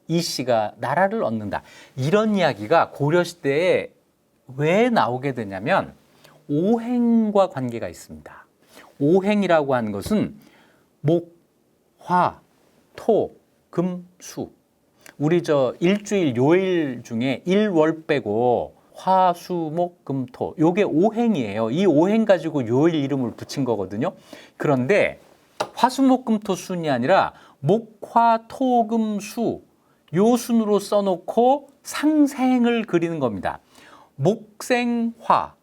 이씨가 나라를 얻는다. 이런 이야기가 고려시대에 왜 나오게 되냐면 오행과 관계가 있습니다. 오행이라고 하는 것은 목, 화, 토, 금, 수. 우리 일주일 요일 중에 일월 빼고 화, 수, 목, 금, 토. 요게 오행이에요. 이 오행 가지고 요일 이름을 붙인 거거든요. 그런데 화, 수, 목, 금, 토 순이 아니라 목, 화, 토, 금, 수. 요 순으로 써놓고 상생을 그리는 겁니다. 목생 화,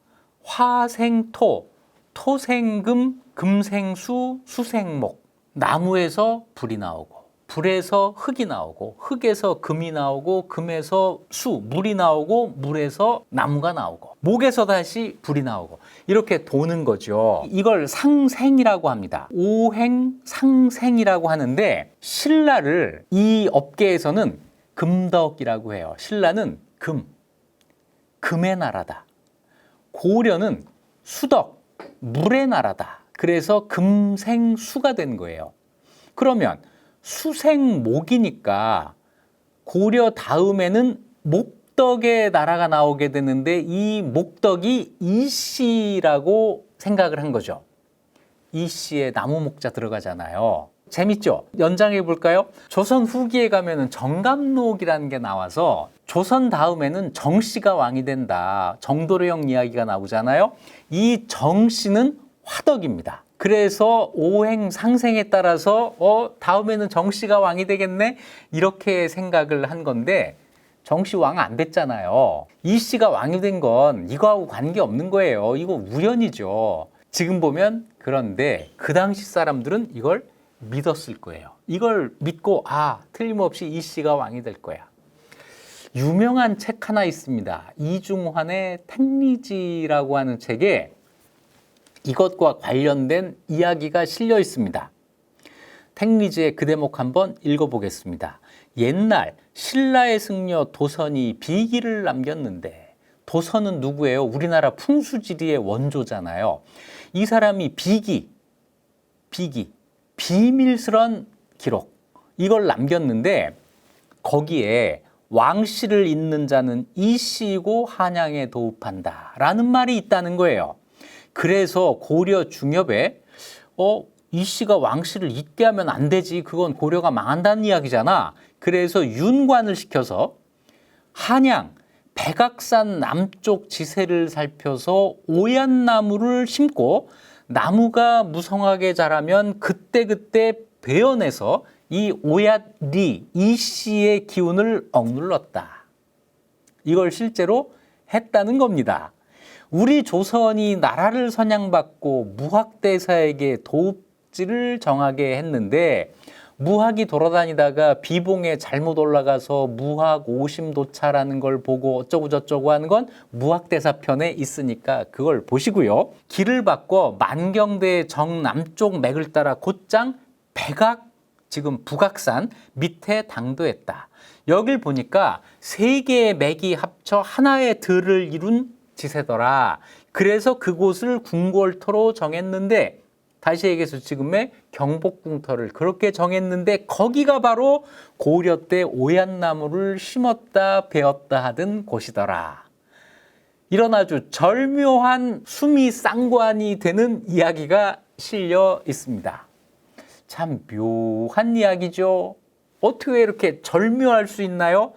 화생 토, 토생 금, 금생 수, 수생 목. 나무에서 불이 나오고 불에서 흙이 나오고 흙에서 금이 나오고 금에서 수, 물이 나오고 물에서 나무가 나오고 목에서 다시 불이 나오고 이렇게 도는 거죠. 이걸 상생이라고 합니다. 오행 상생이라고 하는데 신라를 이 업계에서는 금덕이라고 해요. 신라는 금, 금의 나라다. 고려는 수덕, 물의 나라다. 그래서 금생수가 된 거예요. 그러면 수생목이니까 고려 다음에는 목덕의 나라가 나오게 되는데 이 목덕이 이씨라고 생각을 한 거죠. 이씨에 나무 목자 들어가잖아요. 재밌죠? 연장해 볼까요? 조선 후기에 가면은 정감록이라는 게 나와서 조선 다음에는 정씨가 왕이 된다. 정도령 이야기가 나오잖아요. 이 정씨는 화덕입니다. 그래서 오행 상생에 따라서 다음에는 정씨가 왕이 되겠네 이렇게 생각을 한 건데 정씨 왕 안 됐잖아요. 이씨가 왕이 된 건 이거하고 관계없는 거예요. 이거 우연이죠. 지금 보면 그런데 그 당시 사람들은 이걸 믿었을 거예요. 이걸 믿고 틀림없이 이씨가 왕이 될 거야. 유명한 책 하나 있습니다. 이중환의 택리지라고 하는 책에 이것과 관련된 이야기가 실려 있습니다. 택리지의 그 대목 한번 읽어보겠습니다. 옛날 신라의 승려 도선이 비기를 남겼는데 도선은 누구예요? 우리나라 풍수지리의 원조잖아요. 이 사람이 비밀스런 기록 이걸 남겼는데 거기에 왕씨를 잇는 자는 이씨이고 한양에 도읍한다 라는 말이 있다는 거예요. 그래서 고려 중엽에 이씨가 왕씨를 잇게 하면 안 되지. 그건 고려가 망한다는 이야기잖아. 그래서 윤관을 시켜서 한양 백악산 남쪽 지세를 살펴서 오얏나무를 심고 나무가 무성하게 자라면 그때그때 베어내서 이 오얏리 이씨의 기운을 억눌렀다. 이걸 실제로 했다는 겁니다. 우리 조선이 나라를 선양받고 무학대사에게 도읍지를 정하게 했는데 무학이 돌아다니다가 비봉에 잘못 올라가서 무학 오심도차라는 걸 보고 어쩌고저쩌고 하는 건 무학대사 편에 있으니까 그걸 보시고요. 길을 바꿔 만경대 정남쪽 맥을 따라 곧장 백악 지금 북악산 밑에 당도했다. 여길 보니까 세 개의 맥이 합쳐 하나의 들을 이룬 지세더라. 그래서 그곳을 궁궐터로 정했는데 다시 얘기해서 지금의 경복궁터를 그렇게 정했는데 거기가 바로 고려 때 오얏나무를 심었다 베었다 하던 곳이더라. 이런 아주 절묘한 수미상관이 되는 이야기가 실려 있습니다. 참 묘한 이야기죠. 어떻게 이렇게 절묘할 수 있나요?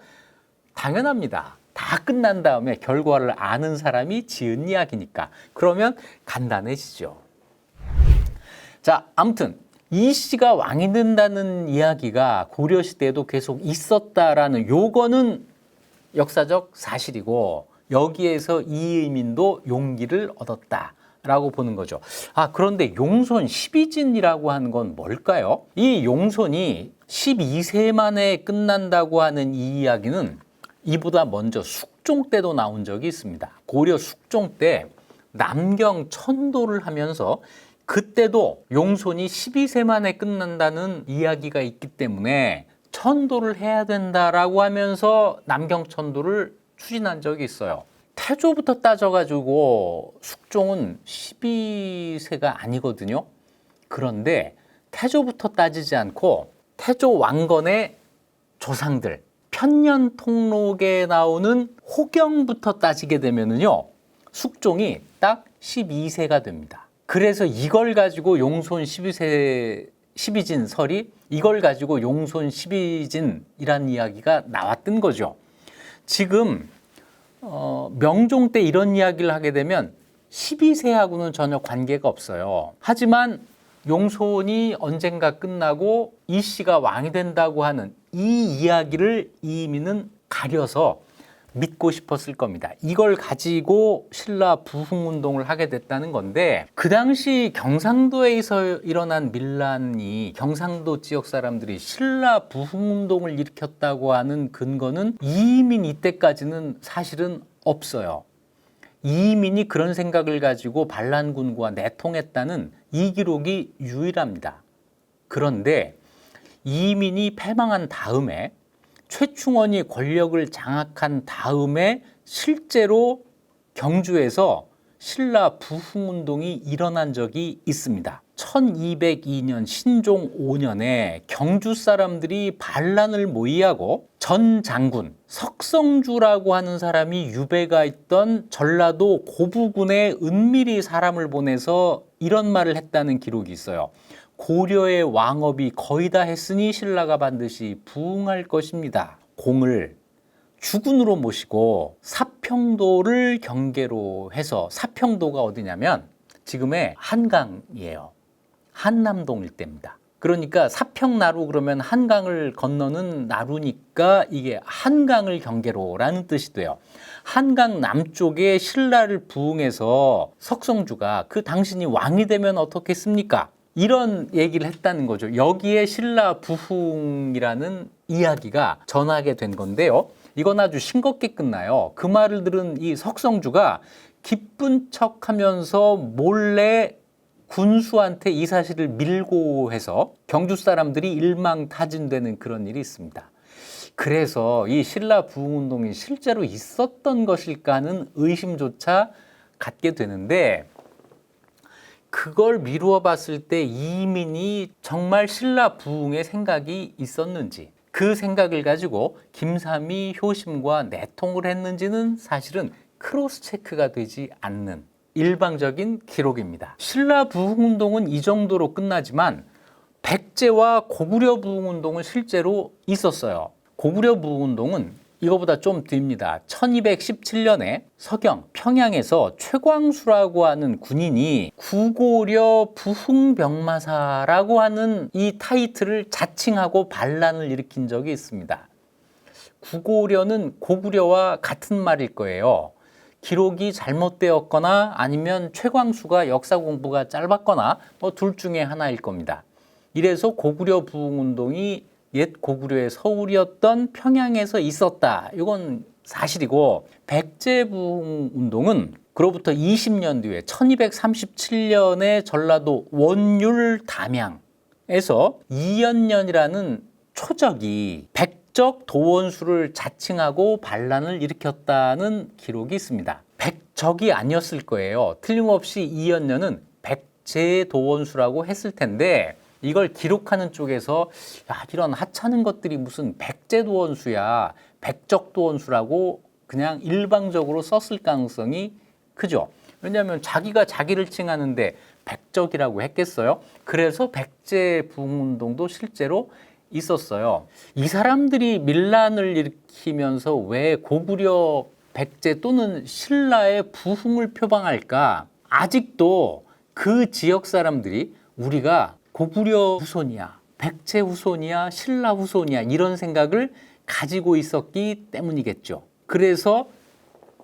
당연합니다. 다 끝난 다음에 결과를 아는 사람이 지은 이야기니까. 그러면 간단해지죠. 자, 아무튼 이씨가 왕이 된다는 이야기가 고려시대에도 계속 있었다라는 요거는 역사적 사실이고 여기에서 이의민도 용기를 얻었다라고 보는 거죠. 그런데 용손 12진이라고 하는 건 뭘까요? 이 용손이 12세 만에 끝난다고 하는 이 이야기는 이보다 먼저 숙종 때도 나온 적이 있습니다. 고려 숙종 때 남경 천도를 하면서 그때도 용손이 12세 만에 끝난다는 이야기가 있기 때문에 천도를 해야 된다라고 하면서 남경 천도를 추진한 적이 있어요. 태조부터 따져가지고 숙종은 12세가 아니거든요. 그런데 태조부터 따지지 않고 태조 왕건의 조상들 편년통록에 나오는 호경부터 따지게 되면은요, 숙종이 딱 12세가 됩니다. 그래서 이걸 가지고 용손 12진 설이 이걸 가지고 용손 12진이란 이야기가 나왔던 거죠. 지금 명종 때 이런 이야기를 하게 되면 12세하고는 전혀 관계가 없어요. 하지만 용손이 언젠가 끝나고 이 씨가 왕이 된다고 하는 이 이야기를 이민은 가려서 믿고 싶었을 겁니다. 이걸 가지고 신라 부흥운동을 하게 됐다는 건데, 그 당시 경상도에서 일어난 밀란이 경상도 지역 사람들이 신라 부흥운동을 일으켰다고 하는 근거는 이민 이때까지는 사실은 없어요. 이민이 그런 생각을 가지고 반란군과 내통했다는 이 기록이 유일합니다. 그런데 이민이 패망한 다음에 최충원이 권력을 장악한 다음에 실제로 경주에서 신라 부흥운동이 일어난 적이 있습니다. 1202년 신종 5년에 경주 사람들이 반란을 모의하고 전 장군 석성주라고 하는 사람이 유배가 있던 전라도 고부군에 은밀히 사람을 보내서 이런 말을 했다는 기록이 있어요. 고려의 왕업이 거의 다 했으니 신라가 반드시 부흥할 것입니다. 공을 주군으로 모시고 사평도를 경계로 해서, 사평도가 어디냐면 지금의 한강이에요. 한남동 일대입니다. 그러니까 사평나루 그러면 한강을 건너는 나루니까 이게 한강을 경계로라는 뜻이 돼요. 한강 남쪽에 신라를 부흥해서 석성주가 그 당신이 왕이 되면 어떻겠습니까? 이런 얘기를 했다는 거죠. 여기에 신라 부흥이라는 이야기가 전하게 된 건데요. 이건 아주 싱겁게 끝나요. 그 말을 들은 이 석성주가 기쁜 척하면서 몰래 군수한테 이 사실을 밀고 해서 경주 사람들이 일망타진되는 그런 일이 있습니다. 그래서 이 신라 부흥운동이 실제로 있었던 것일까 하는 의심조차 갖게 되는데, 그걸 미루어 봤을 때 이민이 정말 신라 부흥의 생각이 있었는지, 그 생각을 가지고 김삼이 효심과 내통을 했는지는 사실은 크로스 체크가 되지 않는 일방적인 기록입니다. 신라 부흥운동은 이 정도로 끝나지만 백제와 고구려 부흥운동은 실제로 있었어요. 고구려 부흥운동은 이거보다 좀 뒤입니다. 1217년에 서경 평양에서 최광수라고 하는 군인이 구고려 부흥병마사라고 하는 이 타이틀을 자칭하고 반란을 일으킨 적이 있습니다. 구고려는 고구려와 같은 말일 거예요. 기록이 잘못되었거나 아니면 최광수가 역사 공부가 짧았거나 뭐 둘 중에 하나일 겁니다. 이래서 고구려 부흥운동이 옛 고구려의 서울이었던 평양에서 있었다. 이건 사실이고, 백제 부흥운동은 그로부터 20년 뒤에 1237년에 전라도 원율 담양에서 이연년이라는 초적이 백적 도원수를 자칭하고 반란을 일으켰다는 기록이 있습니다. 백적이 아니었을 거예요. 틀림없이 이연년은 백제 도원수라고 했을 텐데, 이걸 기록하는 쪽에서 이런 하찮은 것들이 무슨 백제도원수야, 백적도원수라고 그냥 일방적으로 썼을 가능성이 크죠. 왜냐하면 자기가 자기를 칭하는데 백적이라고 했겠어요? 그래서 백제 부흥운동도 실제로 있었어요. 이 사람들이 밀란을 일으키면서 왜 고구려 백제 또는 신라의 부흥을 표방할까? 아직도 그 지역 사람들이 우리가 고구려 후손이야, 백제 후손이야, 신라 후손이야, 이런 생각을 가지고 있었기 때문이겠죠. 그래서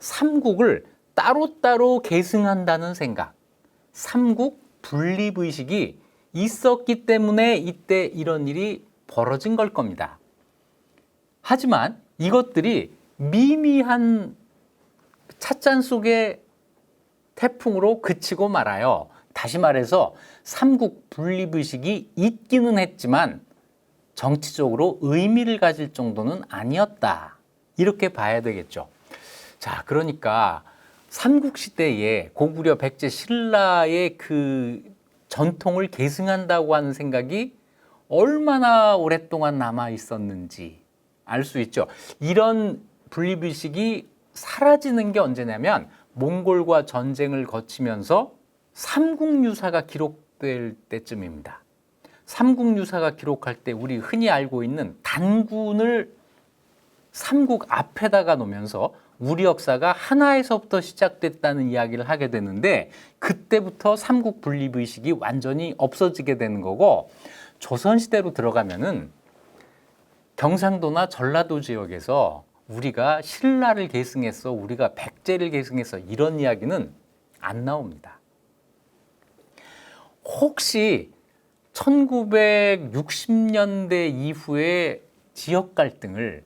삼국을 따로따로 계승한다는 생각, 삼국 분립의식이 있었기 때문에 이때 이런 일이 벌어진 걸 겁니다. 하지만 이것들이 미미한 찻잔 속의 태풍으로 그치고 말아요. 다시 말해서 삼국 분립의식이 있기는 했지만 정치적으로 의미를 가질 정도는 아니었다. 이렇게 봐야 되겠죠. 자, 그러니까 삼국시대에 고구려, 백제, 신라의 그 전통을 계승한다고 하는 생각이 얼마나 오랫동안 남아 있었는지 알 수 있죠. 이런 분리불식이 사라지는 게 언제냐면 몽골과 전쟁을 거치면서 삼국유사가 기록될 때쯤입니다. 삼국유사가 기록할 때 우리 흔히 알고 있는 단군을 삼국 앞에다가 놓으면서 우리 역사가 하나에서부터 시작됐다는 이야기를 하게 되는데 그때부터 삼국 분립의식이 완전히 없어지게 되는 거고 조선시대로 들어가면은 경상도나 전라도 지역에서 우리가 신라를 계승했어, 우리가 백제를 계승했어 이런 이야기는 안 나옵니다. 혹시 1960년대 이후에 지역 갈등을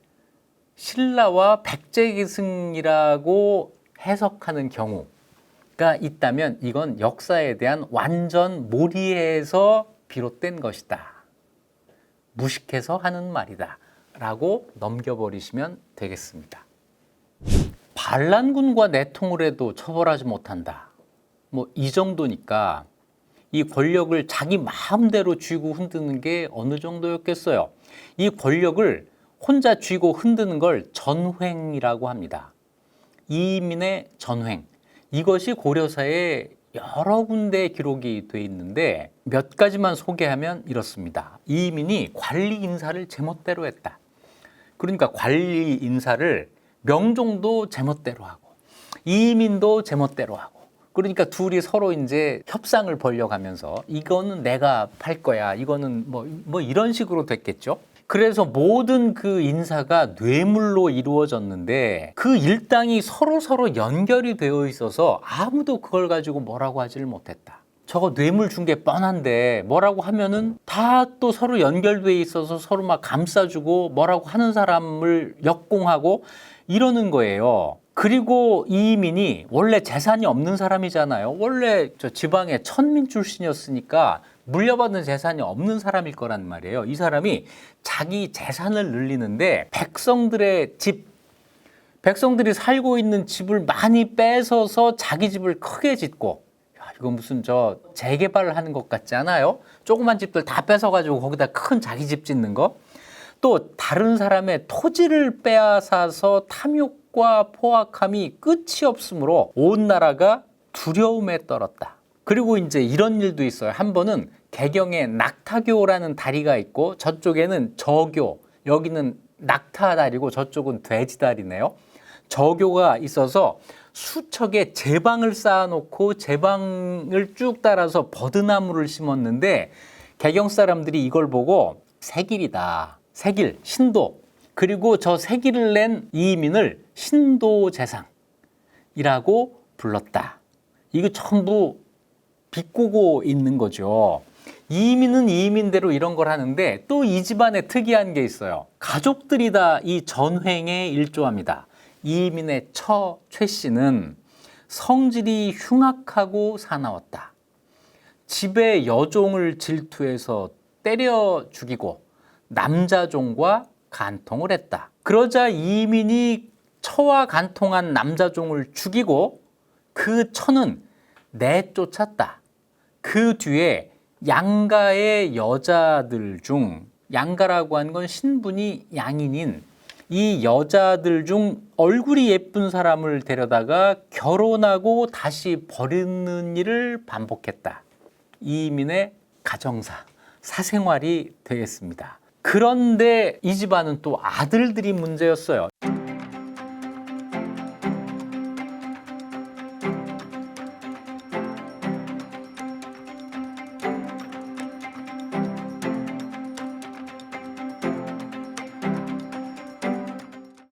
신라와 백제 계승이라고 해석하는 경우가 있다면 이건 역사에 대한 완전 몰이에서 비롯된 것이다. 무식해서 하는 말이다. 라고 넘겨버리시면 되겠습니다. 반란군과 내통을 해도 처벌하지 못한다. 뭐 이 정도니까 이 권력을 자기 마음대로 쥐고 흔드는 게 어느 정도였겠어요. 이 권력을 혼자 쥐고 흔드는 걸 전횡이라고 합니다. 이민의 전횡. 이것이 고려사에 여러 군데 기록이 돼 있는데 몇 가지만 소개하면 이렇습니다. 이민이 관리 인사를 제멋대로 했다. 그러니까 관리 인사를 명종도 제멋대로 하고 이민도 제멋대로 하고 그러니까 둘이 서로 이제 협상을 벌려가면서 이거는 내가 팔 거야. 이거는 뭐 이런 식으로 됐겠죠. 그래서 모든 그 인사가 뇌물로 이루어졌는데 그 일당이 서로 연결이 되어 있어서 아무도 그걸 가지고 뭐라고 하지를 못했다. 저거 뇌물 준 게 뻔한데 뭐라고 하면은 다 또 서로 연결돼 있어서 서로 막 감싸주고 뭐라고 하는 사람을 역공하고 이러는 거예요. 그리고 이민이 원래 재산이 없는 사람이잖아요. 원래 저 지방의 천민 출신이었으니까 물려받은 재산이 없는 사람일 거란 말이에요. 이 사람이 자기 재산을 늘리는데 백성들이 살고 있는 집을 많이 뺏어서 자기 집을 크게 짓고 이거 무슨 저 재개발을 하는 것 같지 않아요? 조그만 집들 다 뺏어가지고 거기다 큰 자기 집 짓는 거. 또 다른 사람의 토지를 빼앗아서 탐욕과 포악함이 끝이 없으므로 온 나라가 두려움에 떨었다. 그리고 이제 이런 일도 있어요. 한 번은 개경에 낙타교라는 다리가 있고 저쪽에는 저교, 여기는 낙타다리고 저쪽은 돼지다리네요. 저교가 있어서 수척의 제방을 쌓아놓고 제방을 쭉 따라서 버드나무를 심었는데 개경 사람들이 이걸 보고 새길이다. 새길, 신도. 그리고 저 새길을 낸 이민을 신도재상이라고 불렀다. 이거 전부 비꼬고 있는 거죠. 이민은 이민대로 이런 걸 하는데 또 이 집안에 특이한 게 있어요. 가족들이 다 이 전횡에 일조합니다. 이민의 처 최 씨는 성질이 흉악하고 사나웠다. 집의 여종을 질투해서 때려 죽이고 남자종과 간통을 했다. 그러자 이민이 처와 간통한 남자종을 죽이고 그 처는 내쫓았다. 그 뒤에 양가의 여자들 중, 양가라고 하는 건 신분이 양인인 이 여자들 중 얼굴이 예쁜 사람을 데려다가 결혼하고 다시 버리는 일을 반복했다. 이민의 가정사, 사생활이 되겠습니다. 그런데 이 집안은 또 아들들이 문제였어요.